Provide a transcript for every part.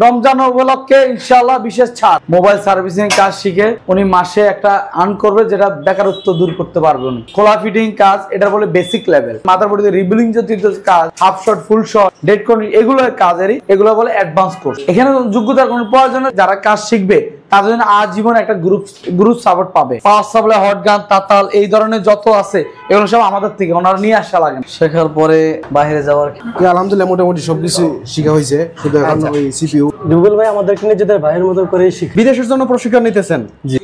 রমজান উপলক্ষে ইনশাআল্লাহ বিশেষ ছাড়। মোবাইল সার্ভিসিং কাজ শিখে উনি মাসে একটা আর্ন করবে, যেটা বেকারত্ব দূর করতে পারবে উনি। খোলা ফিটিং কাজ, এটা বলে বেসিক লেভেল। মাদারবোর্ডে রিবিলিং জাতীয় কাজ, হাফ শট, ফুল শট, ডেড কোডিং, এগুলো কাজেরই, এগুলো বলে অ্যাডভান্স কোর্স। এখানে যোগ্যতার কোনো প্রয়োজন নেই। যারা কাজ শিখবে তাদের জন্য আজীবন একটা গ্রুপ সাপোর্ট পাবে। পাওয়ার সাপ্লাই, হট গান, তাতাল, এই ধরনের যত আছে এগুলো সব আমাদের থেকে ওনারা নিয়ে আসা লাগে। শেখার পরে বাইরে যাওয়ার আলহামদুলিল্লাহ মোটামুটি সবকিছু শিখা হয়েছে, শুধু এখন ওই সিপিইউ। রুবেল ভাই আমাদেরকে নিয়ে যদি ভাইয়ের মতো করে শিখি। বিদেশের জন্য প্রশিক্ষণ নিতেছেন? জি,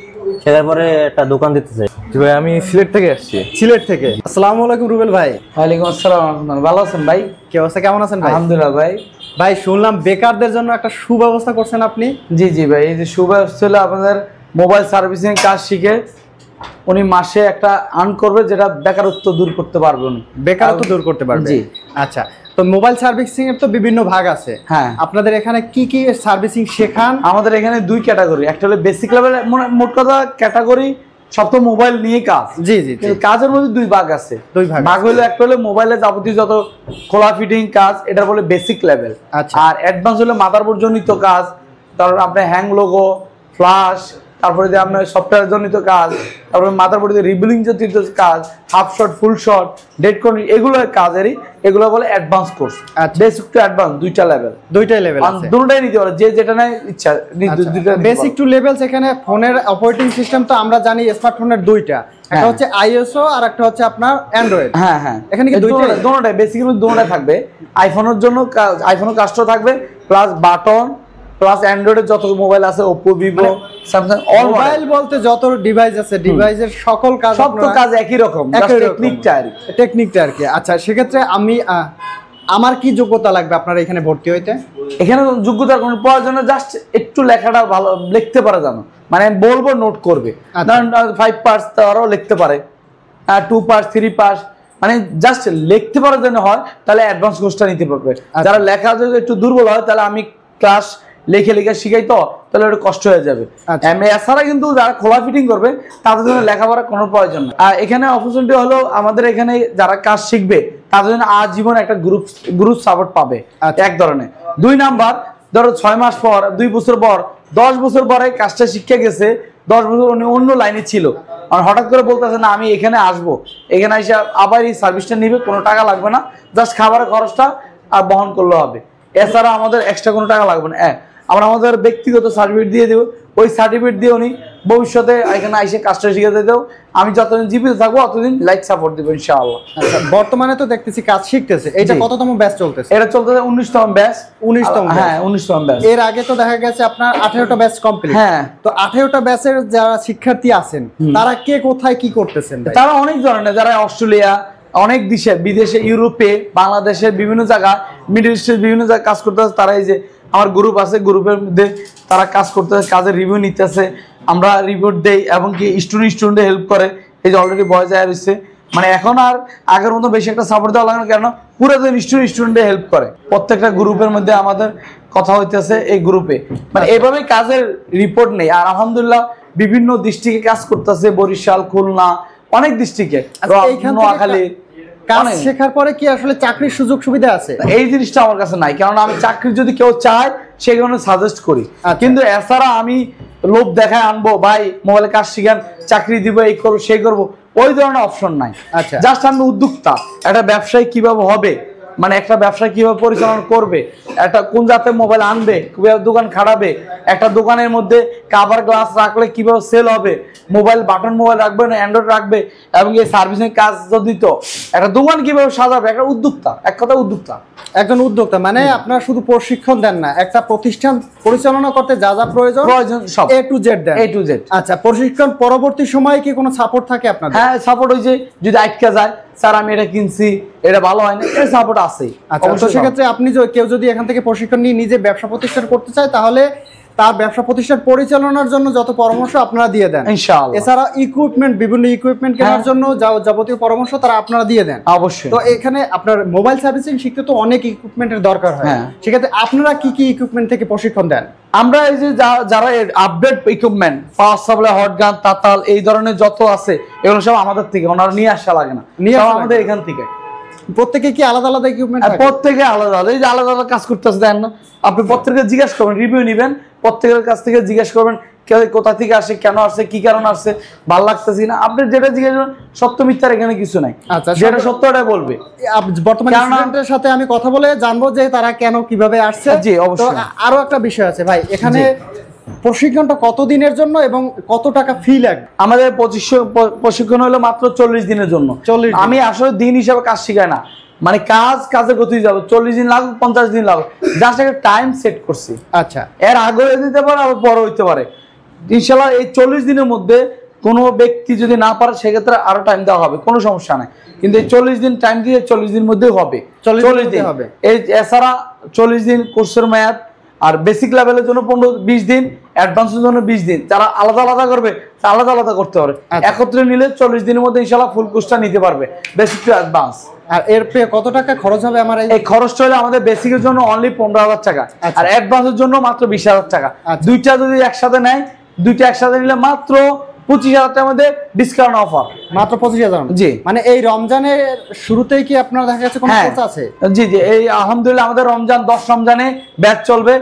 শেখার পরে একটা দোকান দিতে চাই। জি ভাই, আমি সিলেট থেকে আসছি। সিলেট থেকে। আসসালামু আলাইকুম রুবেল ভাই। ওয়ালাইকুম আসসালাম। ভালো আছেন ভাই? কি অবস্থা, কেমন আছেন ভাই? আলহামদুলিল্লাহ ভাই। ভাই শুনলাম বেকারদের জন্য একটা সুব্যবস্থা করছেন আপনি। জি জি ভাই, এই যে সুব্যবস্থা হলো আপনাদের মোবাইল সার্ভিসিং কাজ শিখে উনি মাসে একটা আর্ন করবে, যেটা বেকারত্ব দূর করতে পারবে উনি। বেকারত্ব দূর করতে পারবে। জি। আচ্ছা, তো মোবাইল সার্ভিসিং এর তো বিভিন্ন ভাগ আছে। হ্যাঁ। আপনাদের এখানে কি কি সার্ভিসিং শেখান? আমাদের এখানে দুই ক্যাটাগরি, একটা হলো বেসিক লেভেল, মোট কথা ক্যাটাগরি সব তো মোবাইল নিয়ে কাজ। জি জি। কাজের মধ্যে দুই ভাগ আছে। দুই ভাগ হলো, একটা হলো মোবাইলে যাবতীয় যত খোলা ফিটিং কাজ, এটা বলে বেসিক লেভেল। আচ্ছা। আর অ্যাডভান্স হলো মাদারবোর্ড জনিত কাজ, তারপর আপনার হ্যাং লোগো, ফ্লাশ, তারপরে যে আপনার সফটওয়্যার জনিত কাজ, তারপরে মাদারবোর্ডে রিবিলিং জাতীয় কাজ, হাফ শট, ফুল শট, ডেড কোডিং, এগুলো কাজেরই, এগুলো বলে advance course. Basic to advance দুইটা লেভেল। দুইটাই লেভেল আছে। দুটোটাই নিতে পারে, যে যেটা নেয় ইচ্ছা। বেসিক টু লেভেলস এখানে ফোনের অপারেটিং সিস্টেম তো আমরা জানি স্মার্টফোনের দুইটা, একটা হচ্ছে আইএসও আর একটা হচ্ছে আপনার অ্যান্ড্রয়েড। হ্যাঁ হ্যাঁ, এখানে কি দুটোটাই বেসিক্যালি দুটোটাই থাকবে। আইফোনের জন্য আইফোনের কাজটা থাকবে, প্লাস বাটন, প্লাস অ্যান্ড্রয়েডের যত মোবাইল আছে, Oppo, Vivo, Samsung, all mobile বলতে যত ডিভাইস আছে, ডিভাইসের সকল কাজ, সব তো কাজ একই রকম, টেকনিকটা আর কি। আচ্ছা, সেক্ষেত্রে আমার কি যোগ্যতা লাগবে আপনারা এখানে ভর্তি হইতে? এখানে যোগ্যতার কোনো প্রয়োজন নেই, জাস্ট একটু লেখাটা ভালো লিখতে পারে জানো, মানে বলবো নোট করবে। ধরেন 5 পার্স তারাও লিখতে পারে, 2 পার্স, 3 পার্স, মানে জাস্ট লিখতে পারে যেন হয়, তাহলে অ্যাডভান্স কোর্সটা নিতে পারবে। যারা লেখা যদি একটু দুর্বল হয়, তাহলে আমি ক্লাস লিখে শিখাই, তো তাহলে একটু কষ্ট হয়ে যাবে। এছাড়া কিন্তু যারা খোলা ফিটিং করবে তাদের জন্য লেখাপড়ার কোনো প্রয়োজন নেই। আর এখানে অপরচুনিটি হলো, আমাদের এখানে যারা কাজ শিখবে তাদের জন্য আজীবন একটা গ্রুপ সাপোর্ট পাবে এক ধরনের। 2 নাম্বার, ধরো 6 মাস পর, 2 বছর পর, 10 বছর পরে কাজটা শিখে গেছে, 10 বছর উনি অন্য লাইনে ছিল, আর হঠাৎ করে বলতেছে না আমি এখানে আসবো, এখানে এসে আবার এই সার্ভিসটা নিবে, কোনো টাকা লাগবে না, জাস্ট খাবারের খরচটা আর বহন করলে হবে। এছাড়া আমাদের এক্সট্রা কোনো টাকা লাগবে না। আমরা আমাদের ব্যক্তিগত সার্টিফিকেট দিয়ে দেবো, ওই সার্টিফিকেট দিয়ে উনি ভবিষ্যতে এখানে এসে কাজটা শিখে দেবো। আমি যতদিন জীবিত থাকবো ততদিন লাইক সাপোর্ট দেবো ইনশাআল্লাহ। আচ্ছা, বর্তমানে তো দেখতেছি কাজ শিখতেছে, এটা কততম ব্যাচ চলতেছে? এটা চলতেছে 19তম ব্যাচ। 19তম? হ্যাঁ, 19তম ব্যাচ। এর আগে তো দেখা গেছে আপনার 18টা ব্যাচ কমপ্লিট। হ্যাঁ, তো 18টা ব্যাচের যারা শিক্ষার্থী আছেন তারা কে কোথায় কি করতেছেন? তারা অনেক ধরনের, যারা অস্ট্রেলিয়া, অনেক দেশে, বিদেশে, ইউরোপে, বাংলাদেশের বিভিন্ন জায়গা, মিডল ইস্টের বিভিন্ন জায়গায় কাজ করতেছে। তারা এই যে আমার গ্রুপ আছে, গ্রুপের মধ্যে তারা কাজ করতেছে, কাজের রিভিউ নিতেছে, আমরা রিপোর্ট দেই, এবং কি স্টুডেন্টে হেল্প করে। এই যে অলরেডি বয়স আয়া রয়েছে, মানে এখন আর আগের মতো বেশি একটা সাপোর্ট দেওয়া লাগে না, কেন পুরো দিন স্টুডেন্টে হেল্প করে। প্রত্যেকটা গ্রুপের মধ্যে আমাদের কথা হইতেছে এই গ্রুপে, মানে এইভাবে কাজের রিপোর্ট নেই। আর আলহামদুলিল্লাহ বিভিন্ন ডিস্ট্রিক্টে কাজ করতেছে, বরিশাল, খুলনা, অনেক ডিস্ট্রিক্টে, নোয়াখালী। কাজ শেখার পরে কি আসলে চাকরির সুযোগ সুবিধা আছে? এই জিনিসটা আমার কাছে নাই, কারণ আমি চাকরি যদি কেউ চায় সেখানে সাজেস্ট করি, কিন্তু এছাড়া আমি লোভ দেখায় আনবো ভাই মোবাইলে কাজ শিখান, চাকরি দিব, এই করবো সেই করবো, ওই ধরনের অপশন নাই। আচ্ছা, জাস্ট আমি উদ্যোক্তা, একটা ব্যবসায়ী কিভাবে হবে, মানে একটা ব্যবসা কিভাবে পরিচালনা করবে, একটা কোন জাতের মোবাইল আনবে, কিভাবে দোকান খাটাবে, একটা দোকানের মধ্যে কাভার গ্লাস রাখলে কিভাবে সেল হবে, মোবাইল বাটন মোবাইল রাখবে না অ্যান্ড্রয়েড রাখবে, এবং এই সার্ভিসিং কাজ যদি, তো একটা দোকান কিভাবে সাজাবে, একটা উদ্যোক্তা, এক কথা উদ্যোক্তা। একজন উদ্যোক্তা মানে আপনারা শুধু প্রশিক্ষণ দেন না, একটা প্রতিষ্ঠান পরিচালনা করতে যা যা প্রয়োজন সব A to Z then. A to Z। আচ্ছা, প্রশিক্ষণ পরবর্তী সময়ে কি কোনো সাপোর্ট থাকে আপনাদের? হ্যাঁ, সাপোর্ট হয়েছে, যদি আটকে যায়, স্যার আমি এটা কিনছি, এটা ভালো হয় না, এর সাপোর্ট আছে। আচ্ছা, তো সেক্ষেত্রে আপনি কেউ যদি এখান থেকে প্রশিক্ষণ নিয়ে নিজে ব্যবসা প্রতিষ্ঠান করতে চায়, তাহলে তার ব্যবসা প্রতিষ্ঠান পরিচালনার জন্য যত পরামর্শ আপনারা দিয়ে দেন ইনশাআল্লাহ। এছাড়া বিভিন্ন ইকুইপমেন্ট কেনার জন্য যাবতীয় পরামর্শ তারা আপনারা দিয়ে দেন অবশ্যই। তো এখানে আপনার মোবাইল সার্ভিসিং শিখতে তো অনেক ইকুইপমেন্টের দরকার হয়, সেক্ষেত্রে আপনারা কি কি ইকুইপমেন্ট থেকে প্রশিক্ষণ দেন? আমরা এই যে যারা update equipment, power supply, hot gun, তাতাল, এই ধরনের যত আছে এগুলো সব আমাদের থেকে, ওনারা নিয়ে আসা লাগে না, সব আমাদের এখান থেকে। প্রত্যেকে কি আলাদা আলাদা ইকুইপমেন্ট থাকে? প্রত্যেকে আলাদা আলাদা, এই যে আলাদা আলাদা কাজ করতেছে দেন না, আপনি প্রত্যেককে জিজ্ঞেস করবেন, রিভিউ নেবেন, প্রত্যেকের কাছ থেকে জিজ্ঞেস করবেন কে কোথা থেকে আসে, কেন আসছে, কি কারণ আসছে, ভালো লাগতেছি না, আপনি যেটা জিজ্ঞেস করবেন সত্য মিথ্যার এখানে কিছু নাই, আচ্ছা, যেটা সত্য ওটাই বলবে। বর্তমানে স্টুডেন্টের সাথে আমি কথা বলে জানবো যে তারা কেন কিভাবে আসছে। জি অবশ্যই। আরো একটা বিষয় আছে ভাই, এখানে প্রশিক্ষণটা কত দিনের জন্য এবং কত টাকা ফি লাগবে? আমাদের প্রশিক্ষণ হলো মাত্র 40 দিনের জন্য। আমি আসলে দিন হিসাবে কাজ শিখাই না, মানে কাজের গতি যাবে, 40 দিন লাগুক 50 দিন লাগুক, জাস্ট একটা টাইম সেট করছি। আচ্ছা, এর আগে দিতে পারে আবার পরে হইতে পারে, ইনশাল্লাহ এই 40 দিনের মধ্যে কোনো ব্যক্তি যদি না পারে সেক্ষেত্রে আরো টাইম দেওয়া হবে, কোনো সমস্যা নাই, কিন্তু এই 40 দিন টাইম দিয়ে 40 দিন মধ্যে হবে, 40 দিন হবে। এই এছাড়া 40 দিন কোর্সের মেয়াদ, আর বেসিক লেভেলের জন্য 15-20 দিন, অ্যাডভান্সের জন্য 20 দিন, যারা আলাদা আলাদা করবে আলাদা আলাদা করতে পারে, একত্রে নিলে 40 দিনের মধ্যে ইনশাল্লাহ ফুল কোর্সটা নিতে পারবে, বেসিক টু অ্যাডভান্স। আর এর কত টাকা খরচ হবে আমার? এই খরচটা হলে আমাদের বেসিকের জন্য অনলি 15,000 টাকা, আর অ্যাডভান্সের জন্য মাত্র 20,000 টাকা। দুইটা যদি একসাথে নেয়, দুইটা একসাথে নিলে মাত্র 25,000 টাকার মধ্যে ডিসকাউন্ট অফার, মাত্র 25,000। জি, মানে এই রমজানের শুরুতেই কি আপনার দেখা যাচ্ছে কোনো কোর্স আছে? জি জি, এই আলহামদুলিল্লাহ আমাদের রমজান 10 রমজানে ব্যাচ চলবে,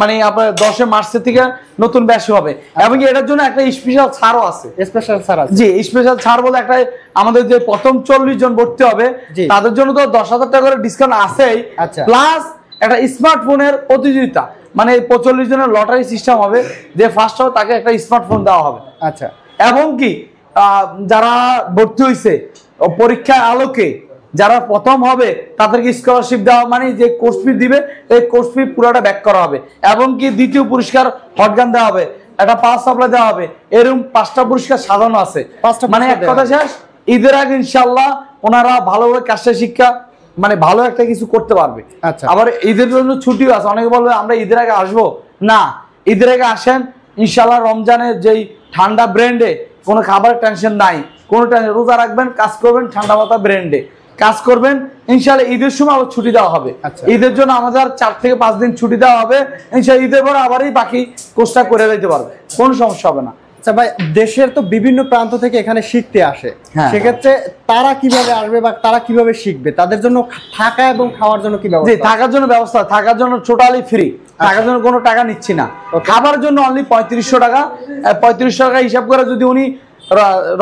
মানে আপনার 10 মার্চ থেকে নতুন ব্যাচ হবে, এবং এটার জন্য একটা স্পেশাল ছাড়ও আছে। স্পেশাল ছাড় আছে? জি, স্পেশাল ছাড় বলে একটা, আমাদের যে প্রথম 40 জন ভর্তি হবে তাদের জন্য তো 10,000 টাকা করে ডিসকাউন্ট আছেই, প্লাস একটা স্মার্টফোনের প্রতিযোগিতা, মানে 45 জনের লটারি সিস্টেম হবে, যে ফার্স্ট হবে তাকে একটা স্মার্টফোন দেওয়া হবে। আচ্ছা, এবং কি যারা ভর্তি হয়েছে পরীক্ষার আলোকে যারা প্রথম হবে তাদেরকে স্কলারশিপ দেওয়া, মানে যে কোর্স ফি দিবে এই কোর্স ফি পুরোটা ব্যাক করা হবে, এবং কি দ্বিতীয় পুরস্কার হটগান দেওয়া হবে, একটা পাওয়ার সাপ্লাই দেওয়া হবে, এরকম 5টা পুরস্কার সাজানো আছে। মানে এক কথা শেষ, ঈদের আগে ইনশাল্লাহ ওনারা ভালোভাবে কাজটা শিক্ষা, মানে ভালো একটা কিছু করতে পারবে। আচ্ছা, আবার ঈদের জন্য ছুটিও আছে, অনেকে বলবে আমরা ঈদের আগে আসবো না, ঈদের আগে আসেন ইনশাল্লাহ, রমজানের যেই ঠান্ডা ব্র্যান্ডে কোনো খাবারের টেনশন নাই, কোনো টেনশন, রোজা রাখবেন, কাজ করবেন, ঠান্ডা মাথা ব্র্যান্ডে কাজ করবেন, ইনশাআল্লাহ ঈদের সময় আবার ছুটি দেওয়া হবে। ঈদের জন্য আমাদের 4 থেকে 5 দিন ছুটি দেওয়া হবে, ইনশাআল্লাহ ঈদের পর আবারই বাকি কোর্সটা করে দিতে পারবে, কোনো সমস্যা হবে না। আচ্ছা ভাই, দেশের তো বিভিন্ন প্রান্ত থেকে এখানে শিখতে আসে, সেক্ষেত্রে তারা কিভাবে আসবে বা তারা কিভাবে শিখবে, তাদের জন্য থাকা এবং খাওয়ার জন্য কি ব্যবস্থা? থাকার জন্য ব্যবস্থা, থাকার জন্য টোটালি ফ্রি, থাকার জন্য কোনো টাকা নিচ্ছি না, খাবার জন্য অনলি 3500 টাকা। 3500 টাকা হিসাব করে যদি উনি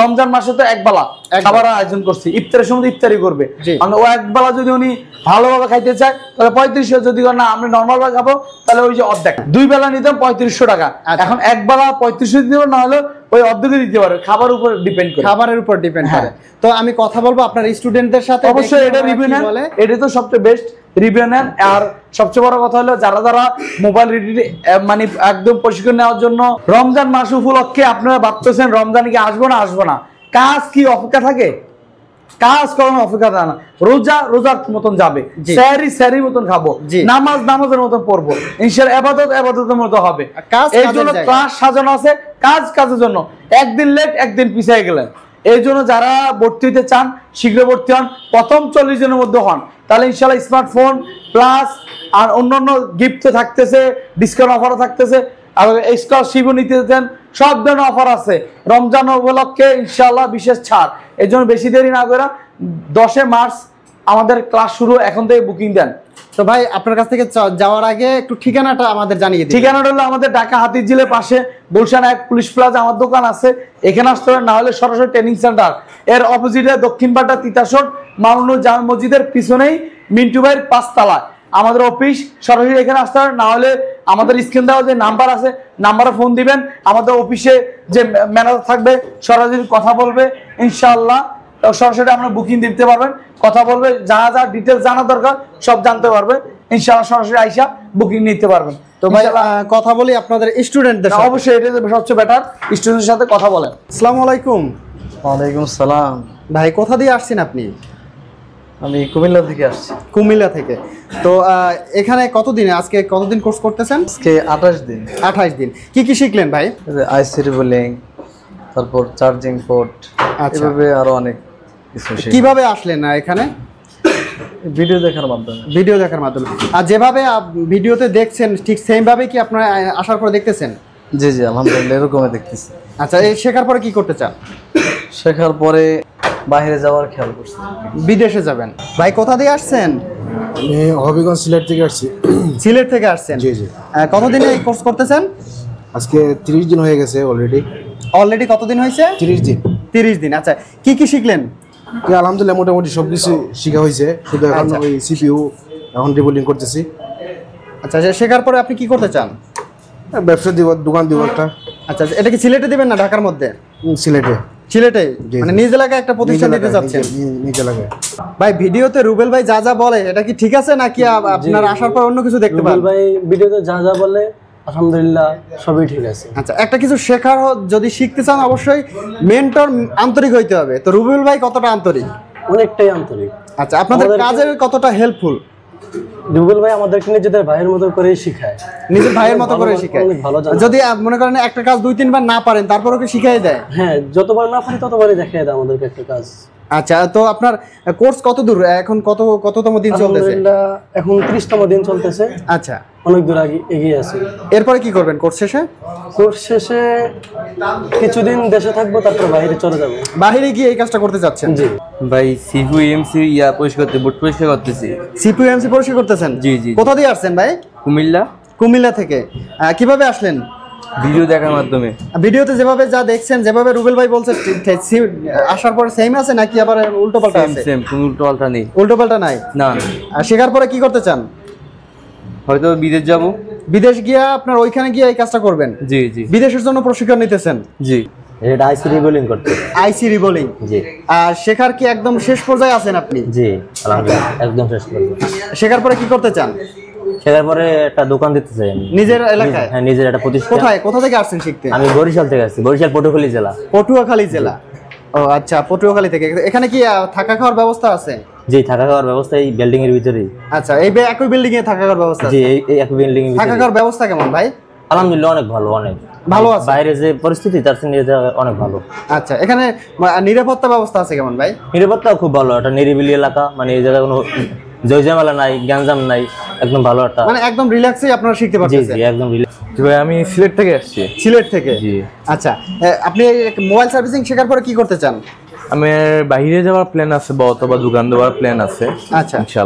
রমজান মাসে তো একবেলা খাবার আয়োজন করছি, ইফতারের সময় ইফতারি করবে, মানে ও একবেলা যদি উনি ভালোভাবে খাইতে চায় তাহলে 3500, যদি না আমরা নর্মাল ভাবে খাবো তাহলে ওই যে অর্ধেক, 2 বেলা নিতাম 3500 টাকা, এখন একবেলা 3500 দিতে পারে, না হলে ওই অর্ধেক দিতে পারে, খাবারের উপর ডিপেন্ড করে, খাবারের উপর ডিপেন্ড করে। তো আমি কথা বলবো আপনার স্টুডেন্টদের সাথে, অবশ্যই এটা রিভিউ নেন, এটা তো সবচেয়ে বেস্ট রিভিউ নেন। আর সবচেয়ে বড় কথা হলো যারা মোবাইল মানে একদম প্রশিক্ষণ নেওয়ার জন্য রমজান মাস উপলক্ষে আপনারা ভাবতেছেন রমজানে কি আসবো না, কাজ কি অপেক্ষা থাকে? কাজ করানো অপেক্ষা থাকে না, রোজার মতন যাবে, স্যারি মতন খাবো, নামাজের মতন পড়বো, ইনশাআল্লাহ ইবাদতের মতো হবে। এই জন্য ক্লাস সাজানো আছে, কাজের জন্য, একদিন লেট একদিন পিছিয়ে গেলেন। এই জন্য যারা ভর্তি হতে চান শীঘ্র ভর্তি হন, প্রথম 40 জনের মধ্যে হন, তাহলে ইনশাআল্লাহ স্মার্টফোন প্লাস আর অন্যান্য গিফট থাকতেছে, ডিসকাউন্ট অফারও থাকতেছে, আর স্কলারশিপও নিতে দেন, সব ধরনের অফার আছে। রমজান উপলক্ষে ইনশাআল্লাহ বিশেষ ছাড়, এই জন্য বেশি দেরি না করে 10 মার্চ আমাদের ক্লাস শুরু, এখন থেকে বুকিং দেন। তো ভাই আপনার কাছ থেকে যাওয়ার আগে একটু ঠিকানাটা আমাদের জানিয়ে দিন। ঠিকানাটা হলো আমাদের ঢাকা হাতিরঝিলের পাশে গুলশান 1 পুলিশ প্লাজা আমার দোকান আছে, এখানে আসতে হবে, না হলে সরাসরি ট্রেনিং সেন্টার এর অপোজিটে দক্ষিণ পাটা তিতাসর মামুনুর জামে মসজিদের পিছনেই মিন্টু ভাইয়ের 5 তলায় আমাদের অফিস, সরাসরি এখানে আসতে হবে, না হলে আমাদের স্ক্রিন দেওয়া যে নাম্বার আছে নাম্বারে ফোন দিবেন, আমাদের অফিসে যে ম্যানেজার থাকবে সরাসরি কথা বলবে, ইনশাআল্লাহ সরাসরি আপনারা বুকিং দিতে পারবেন, কথা বলবে, যা ডিটেলস জানা দরকার সব জানতে পারবে, ইনশাআল্লাহ সরাসরি আইসা বুকিং নিতে পারবেন। তো ভাই কথা বলি আপনাদের স্টুডেন্টদের সাথে, অবশ্যই এটা সবচেয়ে বেটার, স্টুডেন্টের সাথে কথা বলেন। আসসালামু আলাইকুম। ওয়ালাইকুম আসসালাম। ভাই কোথা দিয়ে আসছেন আপনি? আমি কুমিল্লা থেকে আসছি। কুমিল্লা থেকে। তো এখানে আজকে কতদিন কোর্স করতেছেন? আজকে 28 দিন। 28 দিন। কি শিখলেন ভাই? আইসি রিবুলিং, তারপর চার্জিং পোর্ট, এভাবে আরো অনেক কিছু শিখলাম। কিভাবে আসলেন না এখানে? ভিডিও দেখার মাধ্যমে। আর যেভাবে ভিডিওতে দেখছেন ঠিক সেম ভাবে কি আপনারা আসার পর দেখতেছেন? জি আলহামদুলিল্লাহ এরকমই দেখতেছি। আচ্ছা, এই শেখার পরে কি করতে চান? শেখার পরে বাইরে যাওয়ার খেয়াল করছি। বিদেশে যাবেন। ভাই কোথা দিয়ে আসছেন? আমি হবিগঞ্জ সিলেট থেকে আসছি। সিলেট থেকে আসছেন? জি জি। কতদিন এই কোর্স করতেছেন? আজকে 30 দিন হয়ে গেছে অলরেডি কতদিন হয়েছে? 30 দিন। 30 দিন। আচ্ছা, কি কি শিখলেন? আলহামদুলিল্লাহ মোটামুটি সব কিছু শেখা হয়েছে, শুধু এখন ওই সিপিইউ এখন রিবোলিং করতেছি। আচ্ছা, শেখার পরে আপনি কি করতে চান? ব্যবসা দিব, দোকান দিব একটা। আচ্ছা, এটা কি সিলেটে দিবেন না ঢাকার মধ্যে? সিলেটে। সিলেটে মানে নিজ এলাকায় একটা প্রতিষ্ঠান দিতে যাচ্ছেন? নিজ এলাকায়। ভাই ভিডিওতে রুবেল ভাই যা যা বলে এটা কি ঠিক আছে নাকি আপনার আসার পর অন্য কিছু দেখতে পান? রুবেল ভাই ভিডিওতে যা যা বলে আলহামদুলিল্লাহ সবই ঠিক আছে। আচ্ছা, একটা কিছু শেখার যদি শিখতে চান অবশ্যই মেন্টর আন্তরিক হইতে হবে। তো রুবেল ভাই কতটা আন্তরিক? অনেকটাই আন্তরিক। আচ্ছা, আপনাদের কাজের কতটা হেল্পফুল? রুবেল ভাই আমাদেরকে নিজেদের ভাইয়ের মতো করেই শিখায়, নিজের ভাইয়ের মতো করে শিখায়। যদি মনে করেন একটা কাজ 2-3 বার না পারেন তারপরও কি শিখাই দেয়? হ্যাঁ, যতবার না পারি ততবারই দেখিয়ে দেয় আমাদেরকে একটা কাজ। আচ্ছা, তো আপনার কোর্স কত দূর এখন, কততম দিন চলতেছে? এখন 30তম দিন চলতেছে। আচ্ছা, অনেক দূর এগিয়ে আছে। এরপরে কি করবেন কোর্স শেষে? কোর্স শেষে কিছুদিন দেশে থাকবো, তারপর বাইরে চলে যাব। বাইরে গিয়ে এই কাজটা করতে যাচ্ছেন? জি ভাই সিপিইউএমসি পরিষ্কার করতে বোর্ড পরিষ্কার করতেছি। সিপিইউএমসি পরিষ্কার করতেছেন? জি জি। কোথা দিয়ে আসছেন ভাই? কুমিল্লা থেকে। কিভাবে আসলেন? ভিডিও দেখার মাধ্যমে। ভিডিওতে যেভাবে যা দেখছেন, যেভাবে রুবেল ভাই বলছে আসার পরে সেম আছে নাকি আবার উল্টোপাল্টা আছে? সেম, কোনো উল্টোপাল্টা নেই। উল্টোপাল্টা নাই? না। আর শেখার পরে কি করতে চান? হয়তো বিদেশ যাব। বিদেশ গিয়া আপনার ওইখানে গিয়ে এই কাজটা করবেন? জি জি। বিদেশের জন্য প্রশিক্ষণ নিতেছেন? জি। এটা আইসি রিবোলিং করতে। আইসি রিবোলিং? জি। আর শেখার কি একদম শেষ পর্যায়ে আছেন আপনি? জি আলহামদুলিল্লাহ একদম শেষ পর্যন্ত। শেখার পরে কি করতে চান? শেখার পরে একটা দোকান দিতে চাই আমি নিজের এলাকায়? হ্যাঁ, নিজের একটা প্রতিষ্ঠান। কোথা থেকে আসছেন শিখতে? আমি বরিশাল থেকে আসছি, বরিশাল পটুয়াখালী জেলা। পটুয়াখালী জেলা? ও আচ্ছা, পটুয়াখালী থেকে। এখানে কি থাকা খাওয়ার ব্যবস্থা আছে? জি, থাকা খাওয়ার ব্যবস্থা এই বিল্ডিং এর ভিতরেই। আচ্ছা, এই একই বিল্ডিং এ থাকা খাওয়ার ব্যবস্থা? জি, এই একই বিল্ডিং এর থাকা খাওয়ার ব্যবস্থা কেমন ভাই? আলহামদুলিল্লাহ অনেক ভালো, অনেক ভালো আছে। বাইরে যে পরিস্থিতি তার চেয়ে অনেক ভালো। আচ্ছা, এখানে নিরাপত্তা ব্যবস্থা আছে কেমন ভাই? নিরাপত্তাও খুব ভালো, একটা নিরিবিলি এলাকা, মানে এই জায়গায় কোনো জয়জয়মালা নাই, গ্যাঞ্জাম নাই, একদম ভালো একটা, মানে একদম রিল্যাক্সে আপনারা শিখতে পারতেছেন? জি জি, একদম রিল্যাক্স। ভাই আমি সিলেট থেকে আসছি। সিলেট থেকে? জি। আচ্ছা, আপনি মোবাইল সার্ভিসিং শেখার পরে কি করতে চান? আমার বাইরে যাওয়ার প্ল্যান আছে, অথবা দোকান দেওয়ার প্ল্যান আছে। আচ্ছা। ইনশাআল্লাহ।